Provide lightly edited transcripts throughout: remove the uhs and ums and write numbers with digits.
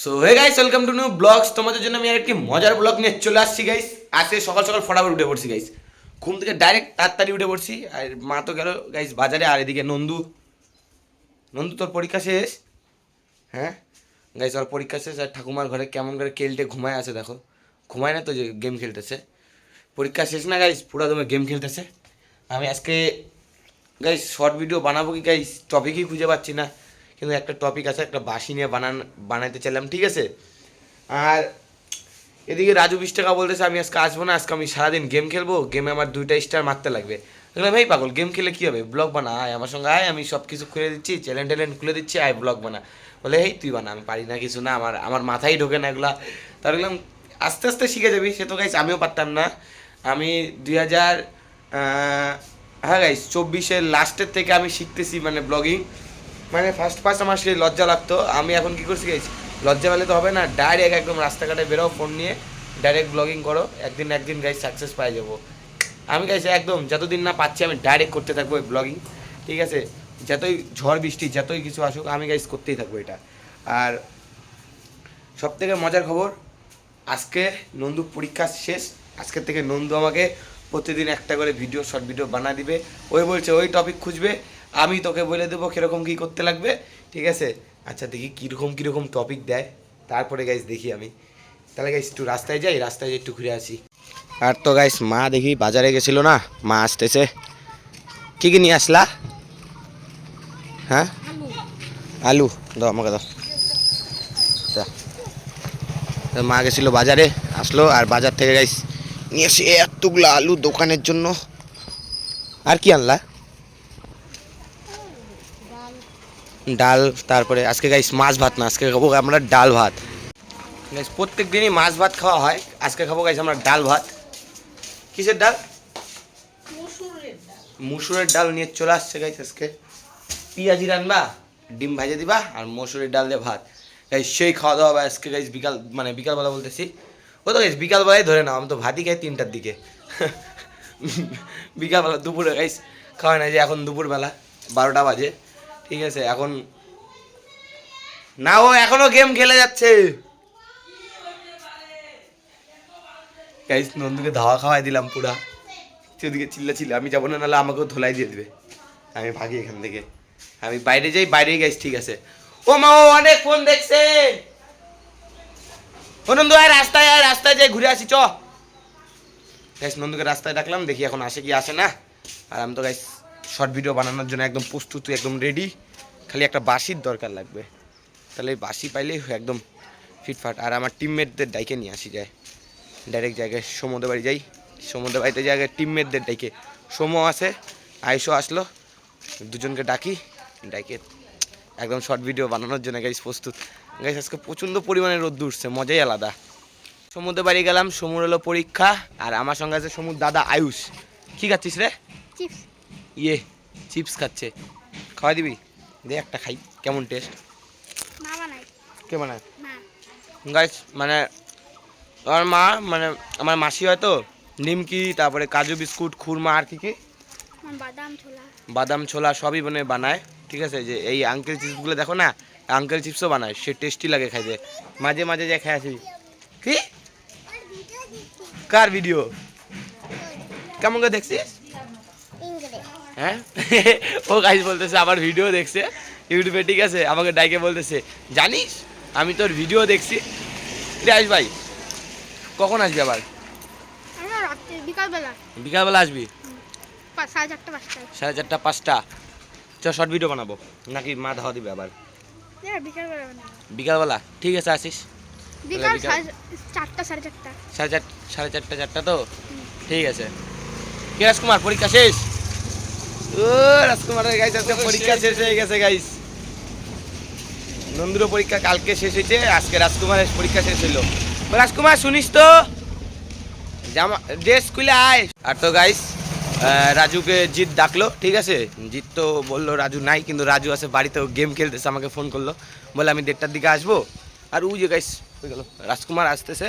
So hey guys, welcome to new blogs. তোমাদের জন্য আমি আর একটি মজার ব্লগ নিয়ে চলে আসছি গাইস। আজকে সকাল সকাল ফটাফট উঠে পড়ছি গাইস, ঘুম থেকে ডাইরেক্ট তাড়াতাড়ি উঠে পড়ছি। আর মা তো গেল গাইস বাজারে, আর এদিকে নন্দু তোর পরীক্ষা শেষ। হ্যাঁ গাইস, ওর পরীক্ষা শেষ আর ঠাকুমার ঘরে কেমন করে কেলটে ঘুমায় আছে দেখো। ঘুমায় না তো, যে গেম খেলতেছে। পরীক্ষা শেষ না গাইস, পুরো তোমার গেম খেলতেছে। আমি আজকে গাইস শর্ট ভিডিও বানাবো কি গাইস, টপিকই খুঁজে পাচ্ছি না। কিন্তু একটা টপিক আছে, একটা বাঁশি নিয়ে বানাইতে চাইলাম, ঠিক আছে। আর এদিকে রাজু 20 টাকা বলতেছে আমি আজকে আসবো না, আজকে আমি সারাদিন গেম খেলবো, গেমে আমার 2টা স্টার মারতে লাগবে। দেখলাম ভাই পাগল, গেম খেলে কী হবে, ব্লগ বানা, আয় আমার সঙ্গে আয়, আমি সব কিছু খুলে দিচ্ছি, চ্যানেল খুলে দিচ্ছি, আয় ব্লগ বানা। বলে এই তুই বানা, আমি পারি না কিছু না, আমার মাথায় ঢোকে না এগুলা। তার বললাম আস্তে আস্তে শিখে যাবি। সে তো গাইস আমিও পারতাম না। আমি 2000 হ্যাঁ গাইস 24-এর লাস্টের থেকে আমি শিখতেছি মানে ব্লগিং। মানে ফার্স্ট আমার সেই লজ্জা লাগতো। আমি এখন কী করছি গাইস, লজ্জা পেলে তো হবে না, ডাইরেক্ট একদম রাস্তাঘাটে বেরো, ফোন নিয়ে ডাইরেক্ট ব্লগিং করো। একদিন গাইস সাকসেস পাই যাবো। আমি গাইস একদম যতদিন না পাচ্ছি আমি ডাইরেক্ট করতে থাকবো এই ব্লগিং, ঠিক আছে। যতই ঝড় বৃষ্টি যতই কিছু আসুক আমি গাইস করতেই থাকবো এটা। আর সবথেকে মজার খবর, আজকে নন্দু পরীক্ষা শেষ। আজকের থেকে নন্দু আমাকে প্রতিদিন একটা করে শর্ট ভিডিও বানা দিবে। ওই বলছে ওই টপিক খুঁজবে, আমি তোকে বলে দেবো কীরকম কী করতে লাগবে, ঠিক আছে। আচ্ছা দেখি কীরকম টপিক দেয়, তারপরে গাইস দেখি আমি। তাহলে গাইস একটু রাস্তায় যাই একটু ঘুরে আসি। আর তো গাইস মা দেখি বাজারে গেছিলো না, মা আসতেছে। কী কী নিয়ে আসলা? হ্যাঁ আলু দাও আমাকে, দাও। মা গেছিলো বাজারে, আসলো, আর বাজার থেকে গাইস নিয়ে এসে এতগুলো আলু দোকানের জন্য। আর কি আনলা? ডাল। তারপরে আজকে গাইস মাছ ভাত না, আজকে খাবো আমরা ডাল ভাত। গাইস প্রত্যেক দিনই মাছ ভাত খাওয়া হয়, আজকে খাবো গাইস আমরা ডাল ভাত। কিসের ডাল? মুসুরের ডাল নিয়ে চলে আসছে গাইস আজকে। পেঁয়াজি রান্না, ডিম ভাজে দিবা, আর মসুরের ডাল দিয়ে ভাত। গাইস সেই খাওয়া দাওয়া হবে আজকে গাইস। বিকালবেলা বলতেছি, ও তো গাইস বিকালবেলায় ধরে নাও, আমি তো ভাতই খাই 3টার দিকে। বিকালবেলা দুপুরে গাইস খাওয়া না, যে এখন দুপুরবেলা 12টা বাজে, ঠিক আছে। এখন না, ও এখনো গেম খেলে যাচ্ছে গাইস। নন্দুকে ধাওয়া খাওয়াই দিলাম পুরা, সেদিকে চিল্লা, আমি যাবো না, নাহলে আমাকেও ধোলাই দিয়ে দেবে। আমি ভাগি এখান থেকে, আমি বাইরে যাই, বাইরেই গাইস, ঠিক আছে। ও মা, ও অনেক ফোন দেখছে। ও নন্দু আয় রাস্তায় যাই, ঘুরে আসি চ। গাইস নন্দুকে রাস্তায় ডাকলাম, দেখি এখন আসে কি আসে না। আর আমি তো গাইস শর্ট ভিডিও বানানোর জন্য একদম প্রস্তুত, একদম রেডি। খালি একটা বাঁশির দরকার লাগবে, তাহলে বাঁশি পাইলেই একদম ফিটফাট। আর আমার টিমমেটদের ডাইকে নিয়ে আসি যায়, ডাইরেক্ট জায়গায় সমুদ্র বাড়ি যাই। সমুদ্র বাড়িতে জায়গায় টিমমেটদের ডাইকে, সমও আছে, আয়ুষও আসলো, দুজনকে ডাকি, ডাইকে একদম শর্ট ভিডিও বানানোর জন্য গাইস প্রস্তুত। গাইস আজকে প্রচণ্ড পরিমাণে রোদ্দুর উঠছে, মজাই আলাদা। সমুদ্র বাড়ি গেলাম, সমুর হলো পরীক্ষা, আর আমার সঙ্গে আছে সমুর দাদা আয়ুষ। কি খাচ্ছিস রে? চিপস। চিপস খাচ্ছে, খাওয়াই দিবি? দে একটা খাই, কেমন টেস্ট? মা বানায়। কে বানায়? মা। গাইস মানে আমার মা, মানে আমার মাসি হয়তো নিমকি, তারপরে কাজু বিস্কুট, খুরমা, আর কি বাদাম ছোলা সবই বানায়, ঠিক আছে। যে এই আঙ্কেল চিপসগুলো দেখো না, আঙ্কেল চিপসও বানায়, সে টেস্টি লাগে খাইতে। মাঝে মাঝে যাই খাই আসি। কি কার ভিডিও? কেমন করে দেখছিস? হ্যাঁ ও গাইস বলতেছে আমার ভিডিও দেখছে ইউটিউবে, ঠিক আছে। আমাকে ডাইকে বলতেছে জানিস আমি তোর ভিডিও দেখছি। আইস ভাই, কখন আসবি আবার? বিকালবেলা আসবি? 4:30 5টা। চ শর্ট ভিডিও বানাবো, নাকি মা ধাওয়া দিবে আবার? বিকালবেলা, ঠিক আছে আসিস। 4:30 তো ঠিক আছে। কে রাজকুমার পরীক্ষা শেষ? ও রাজকুমারের গাইস আজকে পরীক্ষা শেষ হয়ে গেছে গাইস। নন্দুরও পরীক্ষা কালকে শেষ হয়েছে, আজকে রাজকুমারের পরীক্ষা শেষ হইলো। রাজকুমার শুনিস তো, জামা ড্রেস খুলে আয়। আর তো গাইস রাজুকে জিৎ ডাকলো, ঠিক আছে। জিৎ তো বললো রাজু নাই, কিন্তু রাজু আছে বাড়িতে, গেম খেলতেছে। আমাকে ফোন করলো, বলে আমি 1:30টার দিকে আসবো। আর ওই যে গাইস হয়ে গেল, রাজকুমার আসতেছে,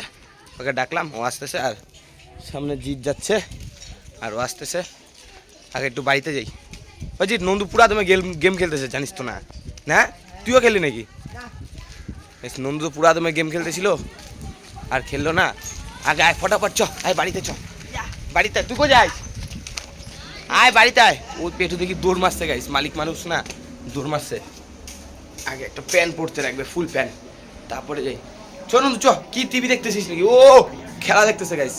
ওকে ডাকলাম, ও আসতেছে। আর সামনে জিৎ যাচ্ছে, আর ও আসতেছে। আগে একটু বাড়িতে যাই। ওই জিৎ, নন্দু পুরা তুমি গেম খেলতেছে, জানিস তো না? হ্যাঁ তুইও খেলি নাকি? নন্দু তো পুরা তোমার গেম খেলতেছিল আর খেললো না। আগে আয় ফটাফট চ, আয় বাড়িতে চ, বাড়িতে তুই কো যাস, আয় বাড়িতে আয়। ও পেটু দেখি দৌড় মারছে গাইস, মালিক মানুষ না দৌড় মারছে। আগে একটা প্যান্ট পরতে রাখবে, ফুল প্যান্ট, তারপরে যাই। চ নন্দু চ, কি টিভি দেখতেছিস নাকি? ও খেলা দেখতেছে গাইস,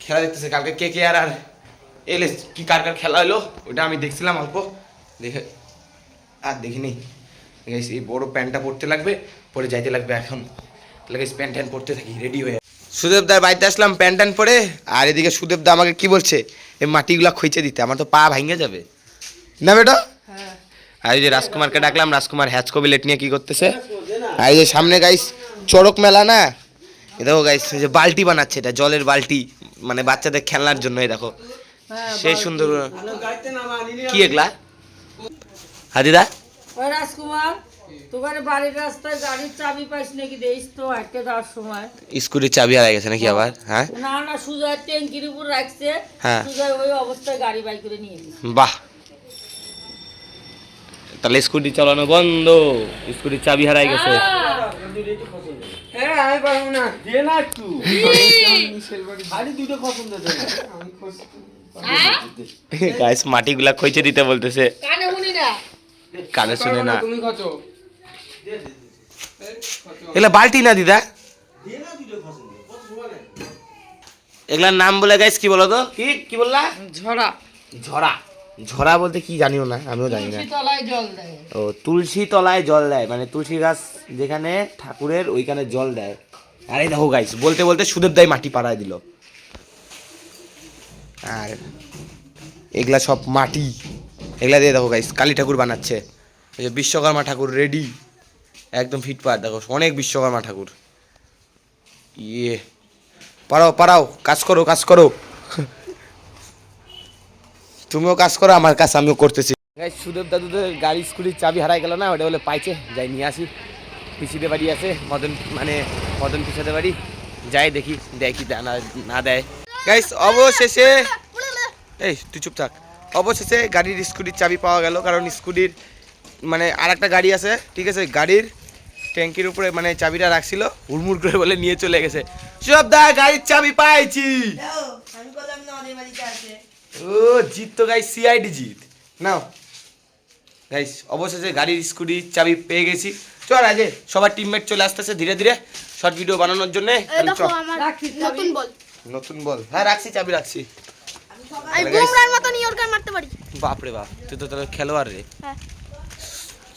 খেলা দেখতেছে। কালকে কে কে আর এলে কি কার কার খেলা হলো ওটা আমি দেখছিলাম অল্প দেখে, আর দেখিনি গাইস। এই বড় প্যান্টটা পরতে লাগবে, পরে যাইতে লাগবে এখন। তাহলে গাইস প্যান্ট ট্যান্ট পরতে থাকি, রেডি হয়ে। সুদেবদার বাড়িতে আসলাম প্যান্ট ট্যান্ট পরে, আর এদিকে সুদেবদা আমাকে কি বলছে, এই মাটিগুলা খুঁজে দিতে, আমার তো পা ভাঙে যাবে না বেটা। আর এই যে রাজকুমারকে ডাকলাম, রাজকুমার হ্যাচকো বিলেট নিয়ে কি করতেছে। আর এই যে সামনে গাইস চড়ক মেলা না, এ দেখো গাইস এই যে বালতি বানাচ্ছে, এটা জলের বালতি, মানে বাচ্চাদের খেলনার জন্য। এই দেখো সেই সুন্দর। কি এগুলা হাদিদা? ওই রাজকুমার, তোমার বাড়ির রাস্তায় গাড়ির চাবি পাইস নাকি? দেইস তো হাঁটতে যাওয়ার সময়। স্কুটির চাবি হারিয়ে গেছে নাকি আবার? হ্যাঁ না না, সুজয় ট্যাঙ্কির উপর রাখছে, হ্যাঁ সুজয় ওই অবস্থায় গাড়ি বাই করে নিয়ে গেছে। বাহ, তাহলে স্কুটি চালানো বন্ধ, স্কুটির চাবি হারাই গেছে। হ্যাঁ আমি পারবো না, দিয়ে না একটু খালি দুটো পছন্দ গাইস মাটিগুলা খুঁজে দিতে বলতেছে, কানে শুনি না, কানে শুনে না। তুমি কত এগুলা বালতি না দিদা, এগুলার নাম বলে গাইস কি বলো তো? কি কি বললা? ঝড়া। ঝরা, ঝরা বলতে কি জানিও না, আমিও জানি না। তলায় জল দেয়। ও তুলসী তলায় জল দেয়, মানে তুলসী গাছ যেখানে ঠাকুরের ওইখানে জল দেয়। আরে দেখো গাইস বলতে বলতে সুদেব দাই মাটি পাড়ায় দিল। আর এগুলা সব মাটি, এগুলা দিয়ে দেখো গাইস কালী ঠাকুর বানাচ্ছে। এই যে বিশ্বকর্মা ঠাকুর রেডি, একদম ফিটপাট। দেখো অনেক বিশ্বকর্মা ঠাকুর। ইয়ে পারাও পারাও, কাজ করো কাজ করো, তুমিও কাজ করো, আমার কাজ আমিও করতেছি। গাইস সুদেব দাদুদের গাড়ি স্কুটির চাবি হারাই গেল না, ওটা বলে পাইছে, যাই নিয়ে আসি। পিসিদের বাড়ি আছে মদন, মানে মদন পিসাদের বাড়ি, যাই দেখি দেয় কি না না দেয়। গাইস অবশেষে, এই তুই চুপ থাক, অবশেষে গাড়ির স্কুটির চাবি পাওয়া গেল। কারণ স্কুটির মানে আর একটা গাড়ি আছে, ঠিক আছে, গাড়ির ট্যাঙ্কির উপরে মানে চাবিটা রাখছিল, হুড়মুড় করে বলে নিয়ে চলে গেছে। সুদেব দা গাড়ির চাবি পাইছি। ও জিত তো গাইস, সিআইডি জিত। নাও গাইস অবশেষে গাড়ির স্কুটির চাবি পেয়ে গেছি। চল আজে সবার টিমমেট চলে আসতেছে ধীরে ধীরে শর্ট ভিডিও বানানোর জন্য। নতুন বল, হ্যাঁ রাখছি, চাবি রাখছি। বাপরে বাপ, তুই তো তাহলে খেলোয়াড় রে।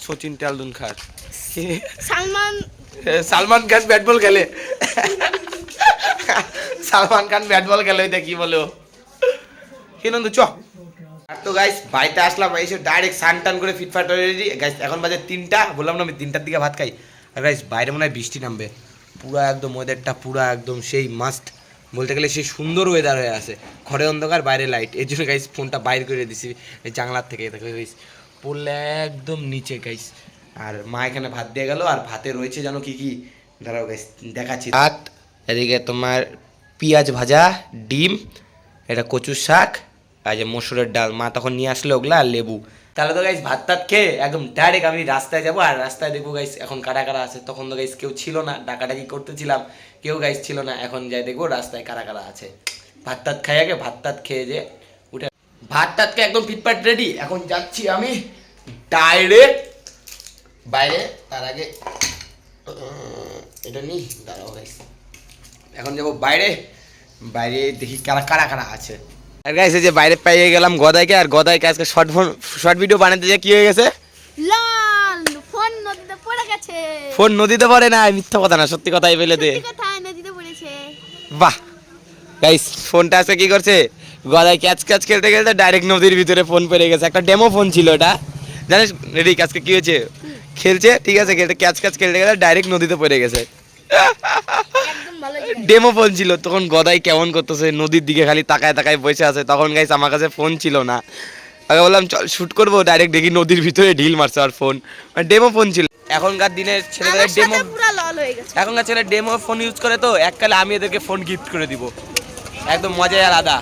সচিন তেন্ডুলকর, সালমান খান ব্যাট বল খেলে, সালমান খান ব্যাট বল খেলে, ওইটা কি বলে কি নন্দু চ। আর তো গাইস বাড়িতে আসলাম, এসে ডাইরেক্ট স্নান টান করে ফিটফাট রেডি। গাইস এখন বাজে 3টা, বললাম না আমি 3টার দিকে ভাত খাই। আর গাইস বাইরে মনে হয় বৃষ্টি নামবে, পুরা একদম ওয়েদারটা পুরা একদম সেই মাস্ট বলতে গেলে, সেই সুন্দর ওয়েদার হয়ে আছে। ঘরে অন্ধকার বাইরে লাইট, এই জন্য গাইস ফোনটা বাইর করে দিছি এই জানলার থেকে। দেখো গাইস পড়লে একদম নিচে গাইস। আর মা এখানে ভাত দিয়ে গেল, আর ভাতে রয়েছে জানো কি কি, দাঁড়াও গাইস দেখাচ্ছি। ভাত, এদিকে তোমার পেঁয়াজ ভাজা, ডিম, এটা কচুর শাক, আর যে মসুরের ডাল মা তখন নিয়ে আসলো ওগুলা, আর লেবু। তাহলে তো গাইস ভাত টাত খেয়ে একদম ডাইরেক্ট আমি রাস্তায় যাবো। আর রাস্তায় দেখবো গাইস এখন কারা কারা আছে। তখন তো গাইস কেউ ছিল না, ডাকাডাকি করতেছিলাম, কেউ গাইস ছিল না। এখন যাই দেখবো রাস্তায় কারা কারা আছে। ভাত টাত খাই আগে, ভাত টাত খেয়ে যে উঠে ভাত টাত খেয়ে একদম ফিটফাট রেডি। এখন যাচ্ছি আমি ডাইরেক্ট বাইরে। তার আগে এটা নিই, দাঁড়াও গাইস, এখন যাবো বাইরে। বাইরে দেখি কারা কারা কারা আছে। আর গাইস এই যে বাইরে পেয়ে গেলাম গদাইকে, আর গদাইকে আজকে শর্ট ভিডিও বানাতে যে কি হয়ে গেছে, লাল ফোন নদীতে পড়ে গেছে। ফোন নদীতে পড়ে না, মিথ্যা কথা না, সত্যি কথাই বলে দে। সত্যি কথা, নদীতে পড়েছে। বাহ গাইস ফোনটা আজকে কি করছে, গদাই ক্যাচ ক্যাচ খেলতে খেলতে ডাইরেক্ট নদীর ভিতরে ফোন পড়ে গেছে। একটা ডেমো ফোন ছিল ওটা, জানিস রেডি আজকে কি হয়েছে, খেলছে ঠিক আছে, খেলতে ক্যাচ ক্যাচ খেলতে গেলে ডাইরেক্ট নদীতে পড়ে গেছে। একদম ভালো ছিল। ডেমো ফোন ছিল। তখন গদাই কেমন করতেছে, নদীর দিকে খালি তাকায় তাকায় বসে আছে। তখন গাইস আমার কাছে ফোন ছিল না, আগে বললাম চল শুট করবো, ডাইরেক্ট দেখি নদীর ভিতরে ঢিল মারছে। আর ফোন মানে ডেমো ফোন ছিল। এখনকার দিনের ছেলেদের ডেমো, পুরো লাল হয়ে গেছে। এখনকার ছেলে ডেমো ফোন ইউজ করে, তো এককালে আমি এদেরকে ফোন গিফট করে দিব, একদম মজাই আলাদা।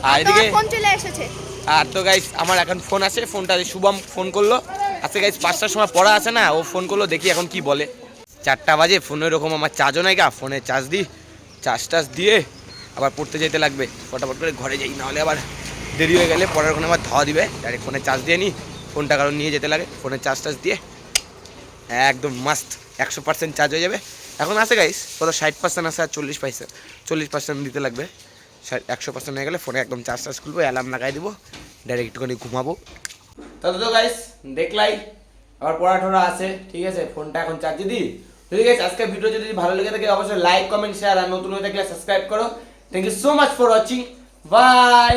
আর এদিকে ফোন চলে এসেছে। আর তো গাইস আমার এখন ফোন আছে, ফোনটা শুভম ফোন করলো, আচ্ছা গাইস 5টার সময় পড়া আছে না, ও ফোন করলো, দেখি এখন কি বলে। 4টা বাজে, ফোনে এরকম আমার চার্জও নাই গা, ফোনে চার্জ দিই, চার্জ দিয়ে আবার পড়তে যেতে লাগবে। ফটাফট করে ঘরে যাই, নাহলে আবার দেরি হয়ে গেলে পড়ার ওখানে আবার ধাওয়া দিবে। ডাইরেক্ট ফোনে চার্জ দিয়ে নিই, ফোনটা কারণ নিয়ে যেতে লাগে, ফোনে চার্জ দিয়ে একদম মাস্ট 100% চার্জ হয়ে যাবে। এখন আছে গাইস কত 60% আছে, আর 40% দিতে লাগবে। 100% হয়ে গেলে ফোনে একদম চার্জ খুলবো, অ্যালার্ম লাগাই দেবো, ডাইরেক্ট একটুখানি ঘুমাবো। তো গাইস দেখলাই আবার পড়াঠোরা আছে, ঠিক আছে, ফোনটা এখন চার্জে দিই। ঠিক আছে, আজকের ভিডিও যদি ভালো লেগে থাকে অবশ্যই লাইক কমেন্ট শেয়ার, আর নতুন হয়ে থাকলে সাবস্ক্রাইব করো। Thank you so much for watching, by.